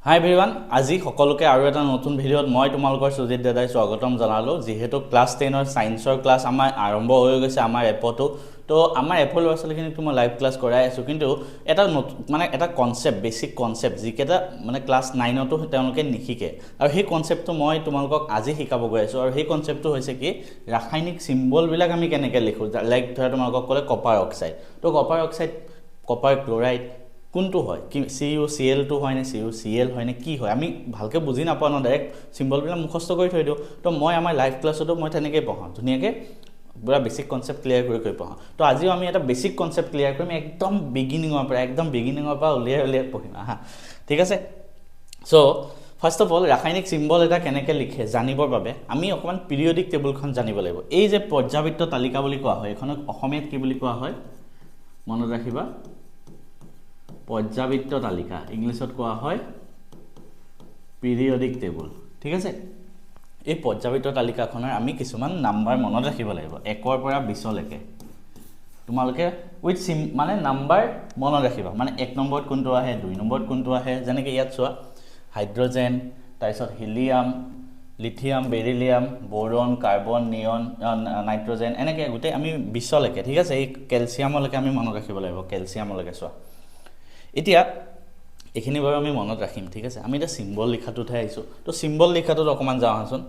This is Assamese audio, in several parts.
হাই এভৰিৱান, আজি সকলোকে আৰু এটা নতুন ভিডিঅ'ত মই তোমালোকৰ সুজিত দাদাই স্বাগতম জনালোঁ। যিহেতু ক্লাছ 10ৰ ছায়েন্সৰ ক্লাছ আমাৰ আৰম্ভ হৈ গৈছে আমাৰ এপতো। তো আমাৰ এপৰ ল'ৰা ছোৱালীখিনিকতো মই লাইভ ক্লাছ কৰাই আছোঁ, কিন্তু এটা এটা কনচেপ্ট, বেছিক কনচেপ্ট যিকেইটা ক্লাছ 9তো তেওঁলোকে নিশিকে, আৰু সেই কনচেপ্টটো মই তোমালোকক আজি শিকাব গৈ আছোঁ। আৰু সেই কনচেপ্টটো হৈছে কি, ৰাসায়নিক চিম্বলবিলাক আমি কেনেকৈ লিখোঁ। লাইক ধৰা তোমালোকক ক'লে কপাৰ অক্সাইড, তো কপাৰ অক্সাইড, কপাৰ ক্লৰাইড কোনটো হয়, কি CuCl2 হয়নে, CuCl হয়নে, কি হয় আমি ভালকৈ বুজি নাপাওঁ ন, ডাইৰেক্ট চিম্বলবিলাক মুখস্থ কৰি থৈ দিওঁ। তো মই আমাৰ লাইভ ক্লাছতো মই তেনেকৈ পঢ়াওঁ, ধুনীয়াকৈ পুৰা বেছিক কনচেপ্ট ক্লিয়াৰ কৰি পঢ়াওঁ। তো আজিও আমি এটা বেছিক কনচেপ্ট ক্লিয়াৰ কৰিম, একদম বিগিনিঙৰ পৰা উলিয়াই পঢ়িম হা, ঠিক আছে। চ' ফাৰ্ষ্ট অফ অল ৰাসায়নিক চিম্বল এটা কেনেকৈ লিখে জানিবৰ বাবে আমি অকণমান পিৰিয়ডিক টেবুলখন জানিব লাগিব। এই যে পৰ্যাবৃত্ত তালিকা বুলি কোৱা হয়, এইখনক অসমীয়াত কি বুলি কোৱা হয় মনত ৰাখিবা, পৰ্যাবৃত্ত তালিকা, ইংলিছত কোৱা হয় পিৰিয়ডিক টেবুল, ঠিক আছে। এই পৰ্যাবৃত্ত তালিকাখনৰ আমি কিছুমান নাম্বাৰ মনত ৰাখিব লাগিব, 1ৰ পৰা 20লৈকে। তোমালোকে উইথ নাম্বাৰ মনত ৰাখিবা, 1 নম্বৰত কোনটো আহে, 2 নম্বৰত কোনটো আহে। যেনেকৈ ইয়াত চোৱা, হাইড্ৰজেন, তাৰপিছত হিলিয়াম, লিথিয়াম, বেৰিলিয়াম, বৰন, কাৰ্বন, নিয়ন, নাইট্ৰজেন, এনেকৈ গোটেই আমি 20লৈকে, ঠিক আছে। এই কেলছিয়ামলৈকে আমি মনত ৰাখিব লাগিব, কেলছিয়ামলৈকে চোৱা। এতিয়া এইখিনি বাৰু আমি মনত ৰাখিম, ঠিক আছে। আমি এতিয়া চিম্বল লিখাটোতহে আহিছোঁ। তো চিম্বল লিখাটোত অকণমান যাওঁ আহাচোন।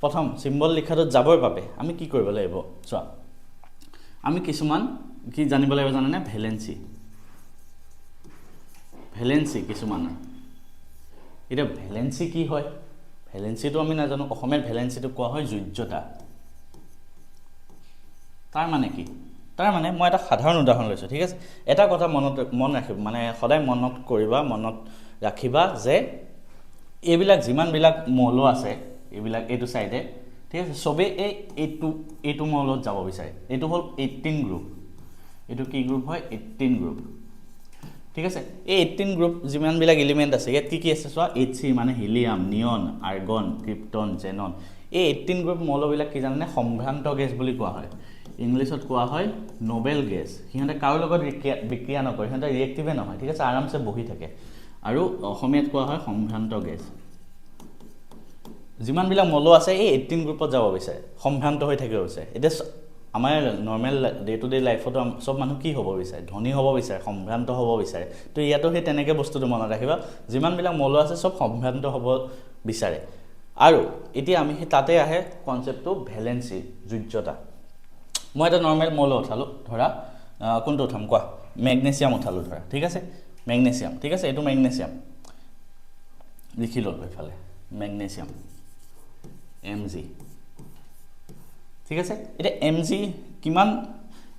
প্ৰথম চিম্বল লিখাটোত যাবৰ বাবে আমি কি কৰিব লাগিব চোৱা, আমি কিছুমান কি জানিব লাগিব জানেনে, ভেলেঞ্চি কিছুমান। এতিয়া ভেলেঞ্চি কি হয়, ভেলেঞ্চিটো আমি নাজানো। অসমীয়াত ভেলেঞ্চিটো কোৱা হয় যোজ্যতা। তাৰ মানে কি, মই এটা সাধাৰণ উদাহৰণ লৈছোঁ, ঠিক আছে। এটা কথা মন ৰাখিবা, সদায় মনত ৰাখিবা যে এইবিলাক যিমানবিলাক মৌল আছে, এইবিলাক এইটো ছাইডে, ঠিক আছে, চবেই এইটো মৌলত যাব বিচাৰে। এইটো হ'ল 18 গ্ৰুপ, এইটো কি গ্ৰুপ হয়, 18 গ্ৰুপ, ঠিক আছে। এই 18 গ্ৰুপ যিমানবিলাক এলিমেণ্ট আছে, ইয়াত কি আছে চোৱা, Hc মানে হিলিয়াম, নিয়ন, আৰ্গন, ক্ৰিপ্টন, জেনন। এই 18 গ্ৰুপ মৌলবিলাক কি জানেনে, সম্ভ্ৰান্ত গেছ বুলি কোৱা হয়। ইংলিছত কোৱা হয় নোবেল গেছ। সিহঁতে কাৰো লগত বিক্ৰিয়া নকৰে, সিহঁতে ৰিয়েক্টিভে নহয়, ঠিক আছে, আৰামছে বহি থাকে। আৰু অসমীয়াত কোৱা হয় সম্ভ্ৰান্ত গেছ। যিমানবিলাক মৌল আছে এই 18 গ্ৰুপত যাব বিচাৰে, সম্ভ্ৰান্ত হৈ থাকিব বিচাৰে। এতিয়া আমাৰ নৰ্মেল ডে টু ডে লাইফতো চব মানুহ কি হ'ব বিচাৰে, ধনী হ'ব বিচাৰে, সম্ভ্ৰান্ত হ'ব বিচাৰে। তো ইয়াতো সেই তেনেকৈ বস্তুটো মনত ৰাখিবা, যিমানবিলাক মৌল আছে চব সম্ভ্ৰান্ত হ'ব বিচাৰে। আৰু এতিয়া আমি সেই তাতে আহে কনচেপ্টটো ভেলেঞ্চি, যোজ্যতা। মই এটা নৰ্মেল মৌল উঠালোঁ, ধৰা কোনটো উঠাম কোৱা, মেগনেছিয়াম উঠালোঁ ধৰা, ঠিক আছে, মেগনেছিয়াম, ঠিক আছে। এইটো মেগনেছিয়াম লিখি ল'লোঁ এইফালে, মেগনেছিয়াম Mg, ঠিক আছে। এতিয়া Mg কিমান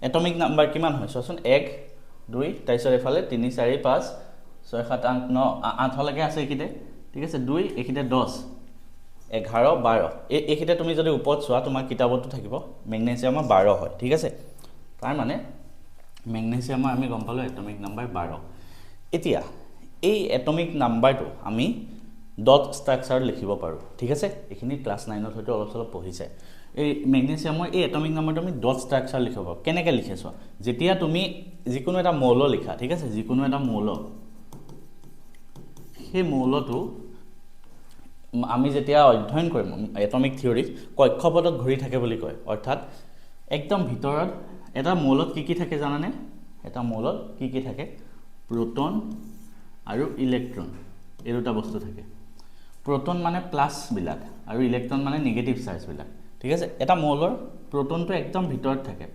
এটমিক নাম্বাৰ কিমান হয় চোৱাচোন, 1 2, তাৰপিছত এইফালে 3 4 5 6 7 8 9 8লৈকে আছে এইখিনিতে, ঠিক আছে। 2 এইখিনিতে 10 11 12, এইখিনিতে তুমি যদি ওপৰত চোৱা তোমাৰ কিতাপতো থাকিব মেগনেছিয়ামৰ 12 হয়, ঠিক আছে। তাৰ মানে মেগনেছিয়ামৰ আমি গম পালোঁ এটমিক নাম্বাৰ 12। এতিয়া এই এটমিক নাম্বাৰটো আমি ডট ষ্ট্ৰাকচাৰত লিখিব পাৰোঁ, ঠিক আছে। এইখিনি ক্লাছ 9ত হয়তো অলপ চলপ পঢ়িছে। এই মেগনেছিয়ামৰ এই এটমিক নাম্বাৰটো আমি ডট ষ্ট্ৰাকচাৰ লিখিব পাৰোঁ। কেনেকৈ লিখে চোৱা, যেতিয়া তুমি যিকোনো এটা মৌল লিখা, ঠিক আছে, যিকোনো এটা মৌল, সেই মৌলটো আমি যেতিয়া অধ্যয়ন কৰিম এটমিক থিয়ৰীত, কক্ষপথত ঘূৰি থাকে বুলি কয়। অৰ্থাৎ একদম ভিতৰত এটা মৌলত কি থাকে জানানে, এটা মৌলত কি থাকে, প্ৰ'টন আৰু ইলেক্ট্ৰন, এই দুটা বস্তু থাকে। প্ৰ'টন মানে প্লাছবিলাক আৰু ইলেক্ট্ৰন মানে নিগেটিভ চাৰ্জবিলাক, ঠিক আছে। এটা মৌলৰ প্ৰ'টনটো একদম ভিতৰত থাকে,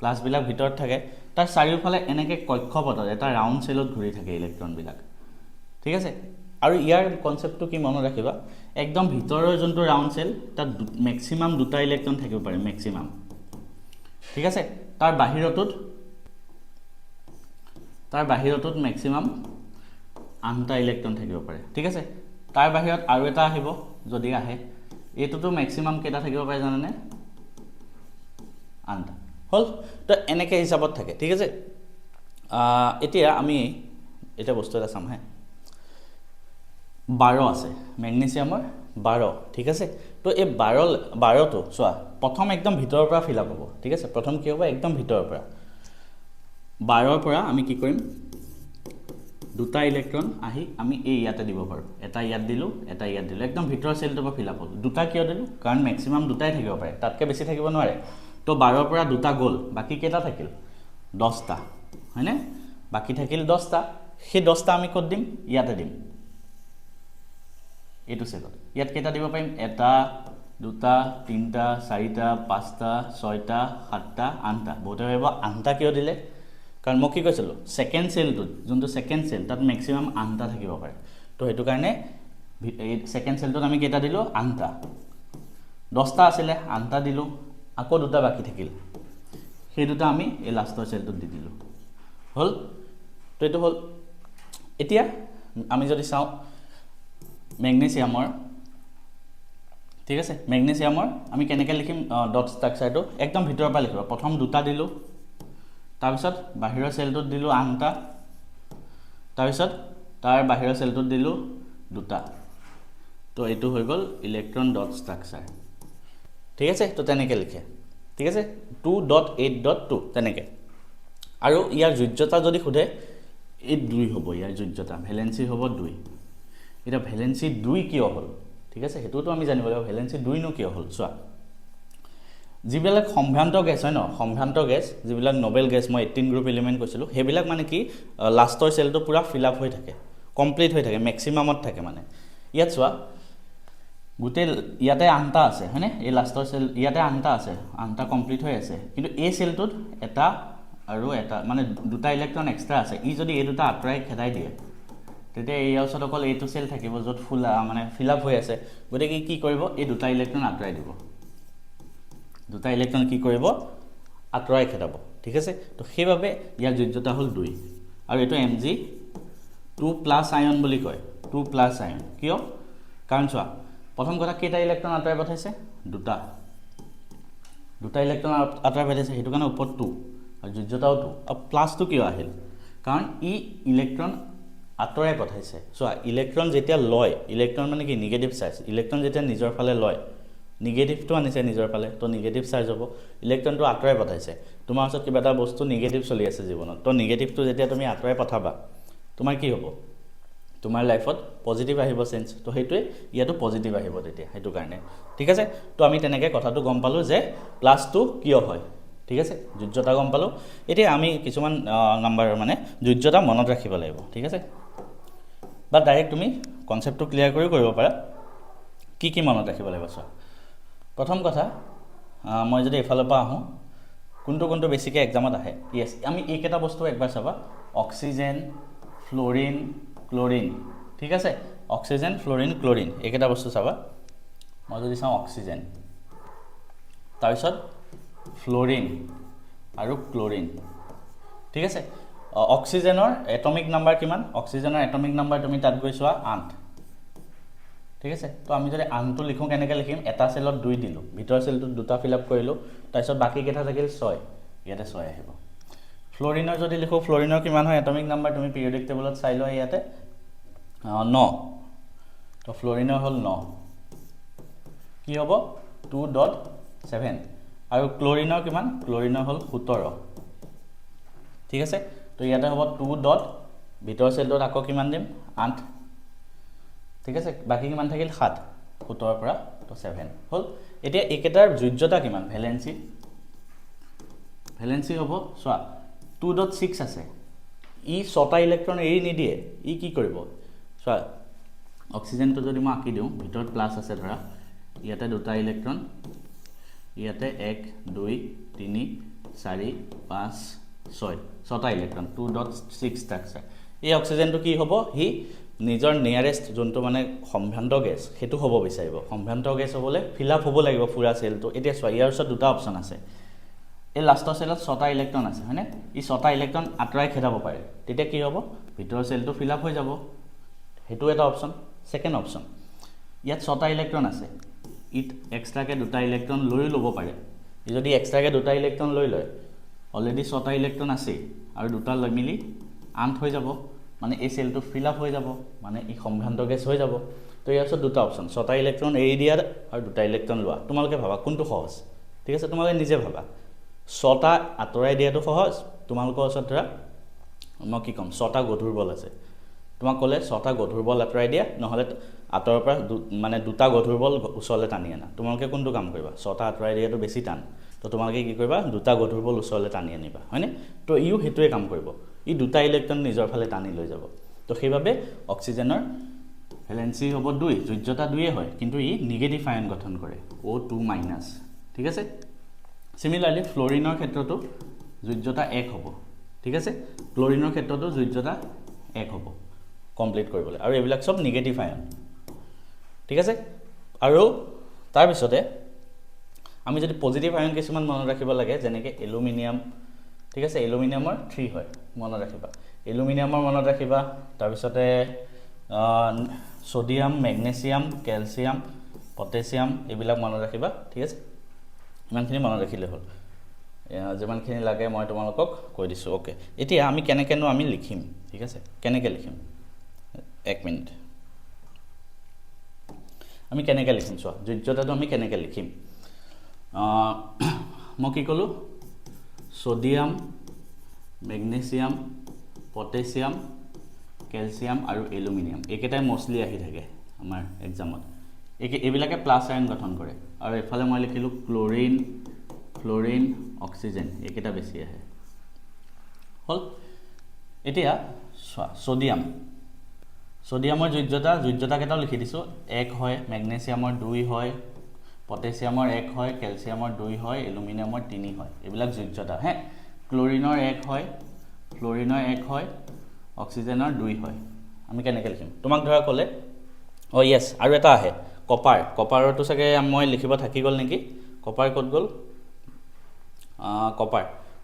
প্লাছবিলাক ভিতৰত থাকে, তাৰ চাৰিওফালে এনেকৈ কক্ষপথত এটা ৰাউণ্ড চেলত ঘূৰি থাকে ইলেক্ট্ৰনবিলাক, ঠিক আছে। আৰু ইয়াৰ কনচেপ্টটো কি মনত ৰাখিবা, একদম ভিতৰৰ যোনটো ৰাউণ্ড চেল তাত মেক্সিমাম 2টা ইলেক্ট্ৰন থাকিব পাৰে, মেক্সিমাম, ঠিক আছে। তাৰ বাহিৰতোত মেক্সিমাম 8টা ইলেক্ট্ৰন থাকিব পাৰে, ঠিক আছে। তাৰ বাহিৰত আৰু এটা আহিব যদি আহে, এইটোতো মেক্সিমাম কেইটা থাকিব পাৰে জানেনে, 8টা হ'ল। তো এনেকৈ হিচাপত থাকে, ঠিক আছে। এতিয়া আমি বস্তু এটা চাম হে, 12 আছে মেগনেছিয়ামৰ 12, ঠিক আছে। তো এই 12টো চোৱা, প্ৰথম একদম ভিতৰৰ পৰা ফিল আপ হ'ব, ঠিক আছে। প্ৰথম কি হ'ব, একদম ভিতৰৰ পৰা 12ৰ পৰা আমি কি কৰিম, দুটা ইলেক্ট্ৰন আহি আমি এই ইয়াতে দিব পাৰোঁ এটা ইয়াত দিলোঁ এটা ইয়াত দিলোঁ একদম ভিতৰৰ চেলটোৰ পৰা ফিল আপ হ'ল দুটা কিয় দিলোঁ কাৰণ মেক্সিমাম দুটাই থাকিব পাৰে তাতকৈ বেছি থাকিব নোৱাৰে তো 12ৰ পৰা দুটা গ'ল বাকী কেইটা থাকিল 10টা হয়নে বাকী থাকিল 10টা সেই 10টা আমি ক'ত দিম ইয়াতে দিম এইটো চেলত ইয়াত কেইটা দিব পাৰিম এটা দুটা তিনিটা চাৰিটা পাঁচটা ছয়টা সাতটা আঠটা বহুতে ভাবিব 8টা কিয় দিলে কাৰণ মই কি কৈছিলোঁ ছেকেণ্ড চেলটোত যোনটো ছেকেণ্ড চেল তাত মেক্সিমাম 8টা থাকিব পাৰে তো সেইটো কাৰণে এই ছেকেণ্ড চেলটোত আমি কেইটা দিলোঁ 8টা 10টা আছিলে 8টা দিলোঁ আকৌ দুটা বাকী থাকিল সেই দুটা আমি এই লাষ্টৰ চেলটোত দি দিলোঁ হ'ল তো এইটো হ'ল এতিয়া আমি যদি চাওঁ মেগনেছিয়ামৰ ঠিক আছে মেগনেছিয়ামৰ আমি কেনেকৈ লিখিম ডট ষ্ট্ৰাকচাৰটো একদম ভিতৰৰ পৰা লিখিব প্ৰথম দুটা দিলোঁ তাৰপিছত বাহিৰৰ চেলটোত দিলোঁ 8টা তাৰপিছত তাৰ বাহিৰৰ চেলটোত দিলোঁ দুটা তো এইটো হৈ গ'ল ইলেক্ট্ৰন ডট ষ্ট্ৰাকচাৰ ঠিক আছে তো তেনেকৈ লিখে ঠিক আছে 2.8.2 তেনেকৈ আৰু ইয়াৰ যোজ্যতা যদি সোধে এই 2 হ'ব ইয়াৰ যোজ্যতা ভেলেন্সি হ'ব 2 এটা ভেলেন্সি 2 কিয় হ'ল ঠিক আছে হেতুটো আমি জানিব লাগিব ভেলেন্সি 2 নো কিয় হ'ল চোৱা যিবিলাক সম্ভ্ৰান্ত গেছ হয় ন সম্ভ্ৰান্ত গেছ যিবিলাক নোবেল গেছ মই 18 গ্ৰুপ এলিমেন্ট কৈছিলোঁ সেইবিলাক মানে কি লাষ্টৰ চেলটো পুৰা ফিল আপ হৈ থাকে কমপ্লিট হৈ থাকে মেক্সিমামত থাকে মানে ইয়াত চোৱা গোটেই ইয়াতে 8টা আছে হয়নে এই লাষ্টৰ চেল ইয়াতে 8টা আছে 8টা কমপ্লিট হৈ আছে কিন্তু এই চেলটোত এটা আৰু এটা মানে দুটা ইলেক্ট্ৰন এক্সট্ৰা আছে ই যদি এই দুটা আঁতৰাই খেদাই দিয়ে তেতিয়া এই ওচৰত অকল এইটো চেল থাকিব য'ত ফুল মানে ফিল আপ হৈ আছে গতিকে কি কৰিব এই দুটা ইলেক্ট্ৰন আঁতৰাই দিব দুটা ইলেক্ট্ৰন কি কৰিব আঁতৰাই খেদাব ঠিক আছে তো সেইবাবে ইয়াৰ যোজ্যতা হ'ল 2 আৰু এইটো Mg2+ আয়ন বুলি কয় 2+ আয়ন কিয় কাৰণ চোৱা প্ৰথম কথা কেইটা ইলেক্ট্ৰন আঁতৰাই পঠাইছে দুটা ইলেক্ট্ৰন আঁতৰাই পঠাইছে সেইটো কাৰণে ওপৰত 2 আৰু যোজ্যতাও 2 আৰু প্লাছটো কিয় আহিল কাৰণ ই ইলেক্ট্ৰন আঁতৰাই পঠাইছে চোৱা ইলেক্ট্ৰন যেতিয়া লয় ইলেক্ট্ৰন মানে কি নিগেটিভ চাৰ্জ ইলেক্ট্ৰন যেতিয়া নিজৰ ফালে লয় নিগেটিভটো আনিছে নিজৰ ফালে তো নিগেটিভ চাৰ্জ হ'ব ইলেক্ট্ৰনটো আঁতৰাই পঠাইছে তোমাৰ ওচৰত কিবা এটা বস্তু নিগেটিভ চলি আছে জীৱনত তো নিগেটিভটো যেতিয়া তুমি আঁতৰাই পঠাবা তোমাৰ কি হ'ব তোমাৰ লাইফত পজিটিভ আহিব চেঞ্জ তো সেইটোৱে ইয়াতো পজিটিভ আহিব তেতিয়া সেইটো কাৰণে ঠিক আছে তো আমি তেনেকৈ কথাটো গম পালোঁ যে +2 কিয় হয় ঠিক আছে যোজ্যতা গম পালোঁ এতিয়া আমি কিছুমান নাম্বাৰ মানে যোজ্যতা মনত ৰাখিব লাগিব ঠিক আছে বা ডাইৰেক্ট তুমি কনচেপ্টটো ক্লিয়াৰ কৰি কৰিব পাৰা কি মনত ৰাখিব লাগিব চোৱা প্ৰথম কথা মই যদি এফালৰ পৰা আহোঁ কোনটো বেছিকৈ এক্সামত আহে য়েছ আমি এইকেইটা বস্তু একবাৰ চাবা অক্সিজেন ফ্ল'ৰিন ক্ল'ৰিন ঠিক আছে অক্সিজেন ফ্ল'ৰিন ক্ল'ৰিন এইকেইটা বস্তু চাবা মই যদি চাওঁ অক্সিজেন তাৰপিছত ফ্ল'ৰিন আৰু ক্ল'ৰিন ঠিক আছে অক্সিজেনৰ এটমিক নাম্বাৰ কিমান অক্সিজেনৰ এটমিক নাম্বাৰ তুমি তাত গৈ চোৱা 8 ঠিক আছে তো আমি যদি 8টো লিখোঁ কেনেকৈ লিখিম এটা চেলত 2 দিলোঁ ভিতৰৰ চেলটোত দুটা ফিল আপ কৰিলোঁ তাৰপিছত বাকী কেইটা থাকিল 6 ইয়াতে 6 আহিব ফ্ল'ৰিনৰ যদি লিখোঁ ফ্ল'ৰিনৰ কিমান হয় এটমিক নাম্বাৰ তুমি পিৰিয়ডিক টেবুলত চাই লোৱা ইয়াতে 9 তো ফ্ল'ৰিনৰ হ'ল 9 কি হ'ব 2.7 আৰু ক্ল'ৰিনৰ কিমান ক্ল'ৰিনৰ হ'ল 17 ঠিক আছে তো ইয়াতে হ'ব 2 ভিতৰৰ চেলটোত আকৌ কিমান দিম 8 ঠিক আছে বাকী কিমান থাকিল 7 17ৰ পৰা তো 7 হ'ল এতিয়া এইকেইটাৰ যোজ্যতা কিমান ভেলেন্সি হ'ব চোৱা 2.6 আছে ই 6টা ইলেক্ট্ৰন এৰি নিদিয়ে ই কি কৰিব চোৱা অক্সিজেনটো যদি মই আঁকি দিওঁ ভিতৰত প্লাছ আছে ধৰা ইয়াতে দুটা ইলেক্ট্ৰন ইয়াতে 1 2 3 4 5 6 6টা ইলেক্ট্ৰন 2.6 ষ্ট্ৰাকচাৰ এই অক্সিজেনটো কি হ'ব হি নিজৰ নিয়াৰেষ্ট যোনটো মানে সম্ভ্ৰান্ত গেছ সেইটো হ'ব বিচাৰিব সম্ভ্ৰান্ত গেছ হ'বলৈ ফিল আপ হ'ব লাগিব পুৰা চেলটো এতিয়া চোৱা ইয়াৰ ওচৰত দুটা অপশ্যন আছে এই লাষ্টৰ চেলত 6টা ইলেক্ট্ৰন আছে হয়নে ই 6টা ইলেক্ট্ৰন আঁতৰাই খেদাব পাৰে তেতিয়া কি হ'ব ভিতৰৰ চেলটো ফিল আপ হৈ যাব সেইটো এটা অপশ্যন ছেকেণ্ড অপশ্যন ইয়াত 6টা ইলেক্ট্ৰন আছে ইট এক্সট্ৰাকৈ দুটা ইলেক্ট্ৰন লৈও ল'ব পাৰে ই যদি এক্সট্ৰাকৈ দুটা ইলেক্ট্ৰন লৈ লয় অলৰেডি 6টা ইলেক্ট্ৰন আছে আৰু দুটা লৈ মিলি 8 হৈ যাব মানে এই চেলটো ফিল আপ হৈ যাব মানে ই সম্ভ্ৰান্ত গেছ হৈ যাব তো ইয়াৰ ওচৰত দুটা অপশ্যন 6টা ইলেক্ট্ৰন এৰি দিয়াৰ আৰু দুটা ইলেক্ট্ৰন লোৱা তোমালোকে ভাবা কোনটো সহজ ঠিক আছে তোমালোকে নিজে ভাবা 6টা আঁতৰাই দিয়াটো সহজ তোমালোকৰ ওচৰত ধৰা মই কি ক'ম 6টা গধুৰ বল আছে তোমাক ক'লে 6টা গধুৰ বল আঁতৰাই দিয়া নহ'লে আঁতৰৰ পৰা মানে 2টা গধুৰ বল ওচৰলৈ টানি আনা তোমালোকে কোনটো কাম কৰিবা 6টা আঁতৰাই দিয়াটো বেছি টান তো তোমালোকে কি কৰিবা 2টা গধুৰ বল ওচৰলৈ টানি আনিবা হয়নে তো ইও সেইটোৱে কাম কৰিব ই 2টা ইলেক্ট্ৰন নিজৰ ফালে টানি লৈ যাব তো সেইবাবে অক্সিজেনৰ ভেলেন্সি হ'ব 2 যোজ্যতা 2 হয় কিন্তু ই নিগেটিভ আয়ন গঠন কৰে O2 মাইনাছ ঠিক আছে সিমিলাৰলি ফ্লোৰিনৰ ক্ষেত্ৰতো যোজ্যতা 1 হ'ব ঠিক আছে ক্লোৰিনৰ ক্ষেত্ৰতো যোজ্যতা 1 হ'ব কমপ্লিট কৰিবলৈ আৰু এইবিলাক সব নিগেটিভ আয়ন ঠিক আছে আৰু তাৰ পিছতে আমি যদি পজিটিভ আয়ন কিছুমান মনত ৰাখিব লাগে যেনেকৈ এলুমিনিয়াম ঠিক আছে এলুমিনিয়ামৰ 3 হয় মনত ৰাখিবা এলুমিনিয়ামৰ মনত ৰাখিবা তাৰ পিছতে সোডিয়াম মেগনেছিয়াম ক্যালসিয়াম পটাছিয়াম এইবিলাক মনত ৰাখিবা ঠিক আছে ইমানখিনি মনত ৰাখিলে হ'ল যিমানখিনি লাগে মই তোমালোকক কৈ দিছোঁ ওকে এতিয়া আমি কেনেকেনো আমি লিখিম ঠিক আছে কেনেকৈ লিখিম 1 মিনিট আমি কেনেকৈ লিখিম চোৱা যোজ্যতাটো আমি কেনেকৈ লিখিম মই কি ক'লোঁ সোডিয়াম মেগনেছিয়াম পটাছিয়াম ক্যালসিয়াম আৰু এলুমিনিয়াম এইকেইটাই মোষ্টলি আহি থাকে আমাৰ এক্সামত এইবিলাকে প্লাছ আয়ন গঠন কৰে আৰু এফালে মই লিখিলোঁ ক্লোৰিন ফ্লোৰিন অক্সিজেন এইকেইটা বেছি আহে হ'ল এতিয়া সোডিয়াম সোডিয়ামৰ যোজ্যতা কেইটাও লিখি দিছোঁ 1 হয় মেগনেছিয়ামৰ 2 হয় পটাছিয়ামৰ 1 হয় ক্যালসিয়ামৰ 2 হয় এলুমিনিয়ামৰ 3 হয় এইবিলাক যোজ্যতা হে ক্লোৰিনৰ 1 হয় ফ্লোৰিনৰ 1 হয় অক্সিজেনৰ 2 হয় আমি কেনেকৈ লিখিম তোমাক ধৰা ক'লে ইয়েছ আৰু এটা আহে কপাৰটো চাগে মই লিখিব থাকি গ'ল নেকি কপাৰ ক'ত গ'ল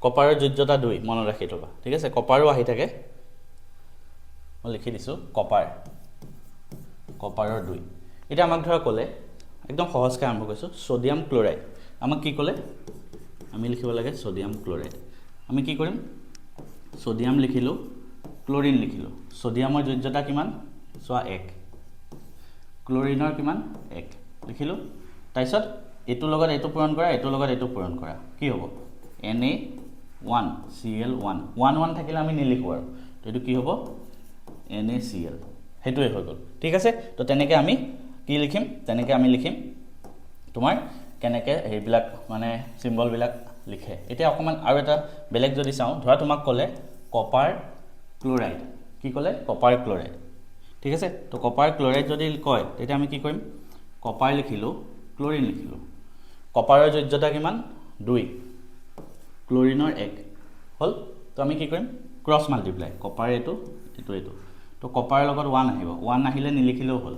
কপাৰৰ যোজ্যতা 2 মনত ৰাখি থবা ঠিক আছে কপাৰো আহি থাকে মই লিখি দিছোঁ কপাৰৰ 2 এতিয়া আমাক ধৰা ক'লে একদম সহজকৈ আৰম্ভ কৰিছোঁ সোডিয়াম ক্লোৰাইড আমাক কি ক'লে আমি লিখিব লাগে সোডিয়াম ক্লোৰাইড আমি কি কৰিম সোডিয়াম লিখিলোঁ ক্লোৰিন লিখিলোঁ সোডিয়ামৰ যোজ্যতা কিমান চোৱা 1 ক্লোৰিনৰ কিমান 1 লিখিলোঁ তাৰপিছত এইটোৰ লগত এইটো পূৰণ কৰা এইটোৰ লগত এইটো পূৰণ কৰা কি হ'ব Na1Cl1 1 থাকিলে আমি নিলিখোঁ আৰু তো এইটো কি হ'ব NaCl সেইটোৱে হৈ গ'ল ঠিক আছে তো তেনেকৈ আমি কি লিখিম তেনেকৈ আমি লিখিম তোমাৰ কেনেকৈ এইবিলাক মানে চিম্বলবিলাক লিখে এতিয়া অকণমান আৰু এটা বেলেগ যদি চাওঁ ধৰা তোমাক ক'লে কপাৰ ক্লোৰাইড কি ক'লে কপাৰ ক্লোৰাইড ঠিক আছে তো কপাৰ ক্লোৰাইড যদি কয় তেতিয়া আমি কি কৰিম কপাৰ লিখিলোঁ ক্লোৰিন লিখিলোঁ কপাৰৰ যোজ্যতা কিমান 2 ক্লোৰিনৰ 1 হ'ল তো আমি কি কৰিম ক্ৰছ মাল্টিপ্লাই কপাৰ এইটো তো কপাৰৰ লগত 1 আহিব 1 আহিলে নিলিখিলেও হ'ল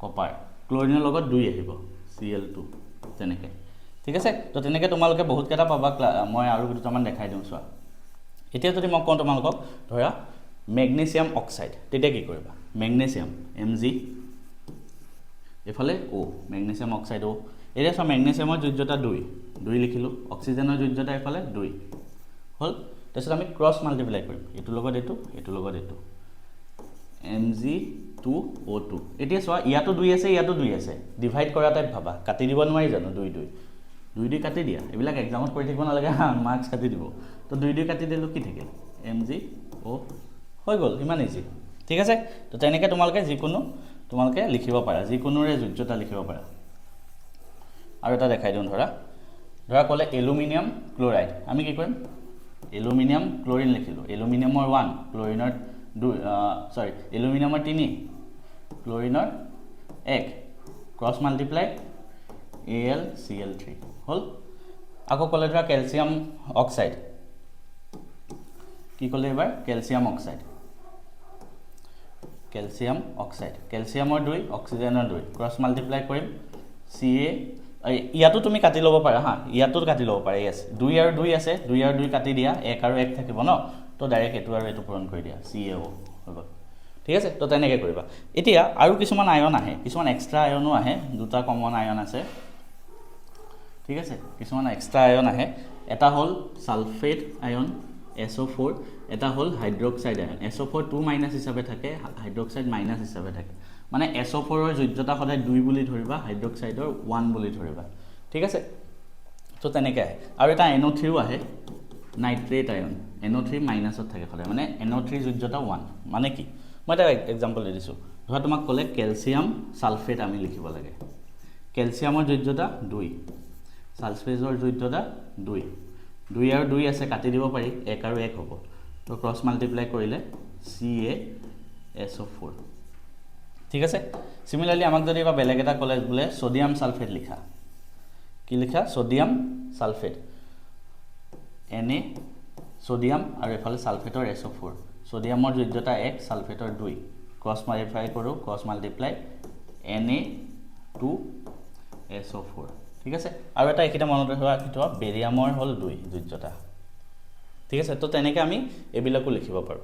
কপাৰ ক্লোৰিনৰ লগত 2 আহিব Cl2 তেনেকৈ ঠিক আছে তো তেনেকৈ তোমালোকে বহুত কেইটা পাবা মই আৰু দুটামান দেখাই দিওঁ চোৱা এতিয়া যদি মই কওঁ তোমালোকক ধৰা মেগনেছিয়াম অক্সাইড তেতিয়া কি কৰিবা মেগনেছিয়াম Mg এফালে O মেগনেছিয়াম অক্সাইড O এতিয়া চোৱা মেগনেছিয়ামৰ যোজ্যতা 2 লিখিলোঁ অক্সিজেনৰ যোজ্যতা এফালে 2 হ'ল তাৰপিছত আমি ক্ৰছ মাল্টিপ্লাই কৰিম এইটোৰ লগত এইটো Mg2O2 এতিয়া চোৱা ইয়াতো 2 আছে ইয়াতো 2 আছে ডিভাইড কৰা টাইপ ভাবা কাটি দিব নোৱাৰি জানো 2 কাটি দিয়া এইবিলাক এক্সামত কৰি থাকিব নালাগে মাৰ্কছ কাটি দিব তো 2 কাটি দিলোঁ কি থাকিল MgO হৈ গ'ল ইমান ইজি ঠিক আছে তো তেনেকৈ তোমালোকে যিকোনো তোমালোকে লিখিব পাৰা যিকোনোৰে যোজ্যতা লিখিব পাৰা আৰু এটা দেখাই দিওঁ ধৰা ক'লে এলুমিনিয়াম ক্লোৰাইড আমি কি কৰিম এলুমিনিয়াম ক্লোৰিন লিখিলোঁ এলুমিনিয়ামৰ 1 ক্লোৰিনৰ 2 এলুমিনিয়ামৰ 3 ক্লোৰিনৰ 1 ক্ৰছ মাল্টিপ্লাই AlCl3 হ'ল আকৌ ক'লে ধৰা কেলছিয়াম অক্সাইড কি ক'লে এবাৰ কেলছিয়াম অক্সাইড কেলছিয়ামৰ 2 অক্সিজেনৰ 2 ক্ৰছ মাল্টিপ্লাই কৰিম Ca ইয়াতো তুমি কাটি ল'ব পাৰা ইয়াতো কাটি ল'ব পাৰা ইয়েছ 2 আৰু 2 আছে 2 আৰু 2 কাটি দিয়া 1 আৰু 1 থাকিব ন তো ডাইৰেক্ট এইটো আৰু এইটো পূৰণ কৰি দিয়া CaO হৈ গ'ল ঠিক আছে তো তেনেকৈ কৰিবা এতিয়া আৰু কিছুমান আয়ন আহে কিছুমান এক্সট্ৰা আয়নো আহে দুটা কমন আয়ন আছে ঠিক আছে কিছুমান এক্সট্ৰা আয়ন আহে এটা হ'ল সালফেট আয়ন SO4 এটা হ'ল হাইড্ৰক্সাইড আয়ন SO4 2- হিচাপে থাকে হাইড্ৰক্সাইড - হিচাপে থাকে মানে SO4 ৰ যোজ্যতা সদায় 2 বুলি ধৰিবা হাইড্ৰক্সাইডৰ 1 বুলি ধৰিবা ঠিক আছে তো তেনেকৈ আহে আৰু এটা NO3 আহে নাইট্ৰেট আয়ন NO3 মাইনাছত থাকে সদায় মানে NO3 যোজ্যতা 1 মানে কি মই এটা এক্সাম্পল দি দিছোঁ ধৰা তোমাক ক'লে কেলছিয়াম সালফেট আমি লিখিব লাগে কেলছিয়ামৰ যোজ্যতা 2 সালফেটৰ যোজ্যতা 2 2 আৰু 2 আছে কাটি দিব পাৰি 1 আৰু 1 হ'ব তো ক্ৰছ মাল্টিপ্লাই কৰিলে CaSO4 ঠিক আছে সিমিলাৰলি আমাক যদি বা বেলেগ এটা কলেজ বোলে সোডিয়াম সালফেট লিখা কি লিখা সোডিয়াম সালফেট Na সোডিয়াম আৰু এফালে সালফেটৰ SO4 সোডিয়ামৰ যোজ্যতা 1 সালফেটৰ 2 ক্ৰছ মাল্টিপ্লাই কৰো ক্ৰছ মাল্টিপ্লাই Na2SO4 ঠিক আছে আৰু এটা একিটা মনত ৰাখিবা বেৰিয়ামৰ হল 2 যোজ্যতা ঠিক আছে তো তেনেকৈ আমি এবিলাকো লিখিব পাৰো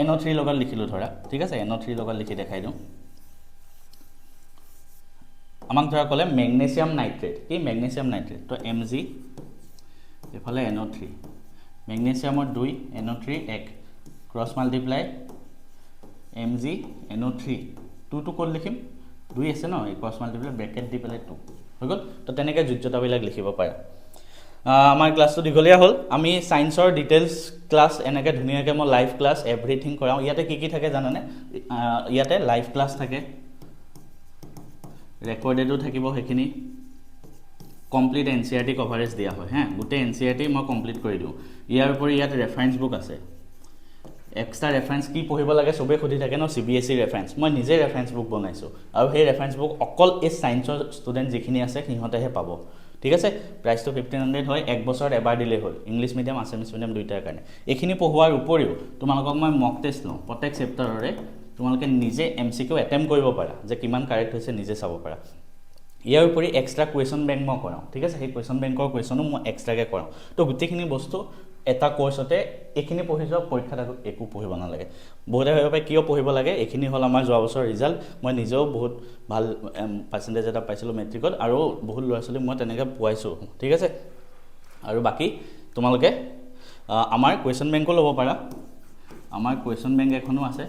NO3 লগত লিখিলো ধৰা ঠিক আছে NO3 লগত লিখি দেখাই দিওঁ আমাক ধৰা ক'লে মেগনেছিয়াম নাইট্ৰেট কি মেগনেছিয়াম নাইট্ৰেট তো Mg এফালে NO3 মেগনেছিয়ামৰ 2 NO3 1 cross multiply Mg NO3 2 two ক'ত লিখিম 2 আছে ন এই ক্ৰছ মাল্টিপ্লাই ব্ৰেকেট দি পেলাই 2 হৈ গ'ল তো তেনেকৈ যোজ্যতাবিলাক লিখিব পাৰা আমাৰ ক্লাছটো দীঘলীয়া হ'ল আমি সায়েন্সৰ ডিটেইলছ ক্লাছ এনেকৈ ধুনীয়াকৈ মই লাইভ ক্লাছ এভৰিথিং কৰাওঁ ইয়াতে কি থাকে জানানে ইয়াতে লাইভ ক্লাছ থাকে ৰেকৰ্ডেডো থাকিব সেইখিনি কমপ্লিট NCERT কভাৰেজ দিয়া হয় হ্যাঁ গোটেই NCERT মই কমপ্লিট কৰি দিওঁ ইয়াৰ উপৰি ইয়াত ৰেফাৰেন্স বুক আছে এক্সট্ৰা ৰেফাৰেন্স কি পঢ়িব লাগে সবে খুদি থাকে ন CBSE ৰেফাৰেন্স মই নিজে ৰেফাৰেন্স বুক বনাইছো আৰু সেই ৰেফাৰেন্স বুক অকল এই সায়েন্সৰ ষ্টুডেন্ট যিখিনি আছে সিহঁতেহে পাব ঠিক আছে প্ৰাইসটো 1500 হয় এক বছৰত এবাৰ দিলে হ'ল ইংলিশ মিডিয়াম আসামিজ মিডিয়াম দুইটাৰ কাৰণে এইখিনি পঢ়োৱাৰ উপৰিও তোমালোকক মই মক টেষ্ট লওঁ প্ৰত্যেক চেপ্টাৰৰে তোমালোকে নিজে MCQ এটেম্প কৰিব পাৰা যে কিমান কাৰেক্ট হৈছে নিজে চাব পাৰা ইয়াৰ উপৰি এক্সট্ৰা কুৱেশ্যন বেংক মই কৰাওঁ ঠিক আছে সেই কুৱেশ্যন বেংকৰ কুৱেশ্যনো মই এক্সট্ৰাকে কৰাওঁ তো গোটেইখিনি বস্তু এটা কোৰ্সতে এইখিনি পঢ়ি যোৱা পৰীক্ষাত একো পঢ়িব নালাগে বহুতে ভাবে পাই কিয় পঢ়িব লাগে এইখিনি হল আমাৰ যোৱা বছৰ ৰিজাল্ট মই নিজেও বহুত ভাল পাৰ্চেন্টেজ এটা পাইছিলো মেট্ৰিকত আৰু বহুত ল'ৰা ছোৱালী মই তেনেকৈ পোৱাইছো ঠিক আছে আৰু বাকি তোমালোকে আমাৰ কুৱেশ্যন বেংকো ল'ব পাৰা আমাৰ কুৱেশ্যন বেংক এখনো আছে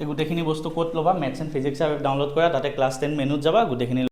এই গোটেইখিনি বস্তু ক'ত ল'বা maths and physics app download কৰা তাতে ক্লাছ 10 মেনুত যাবা গোটেইখিনি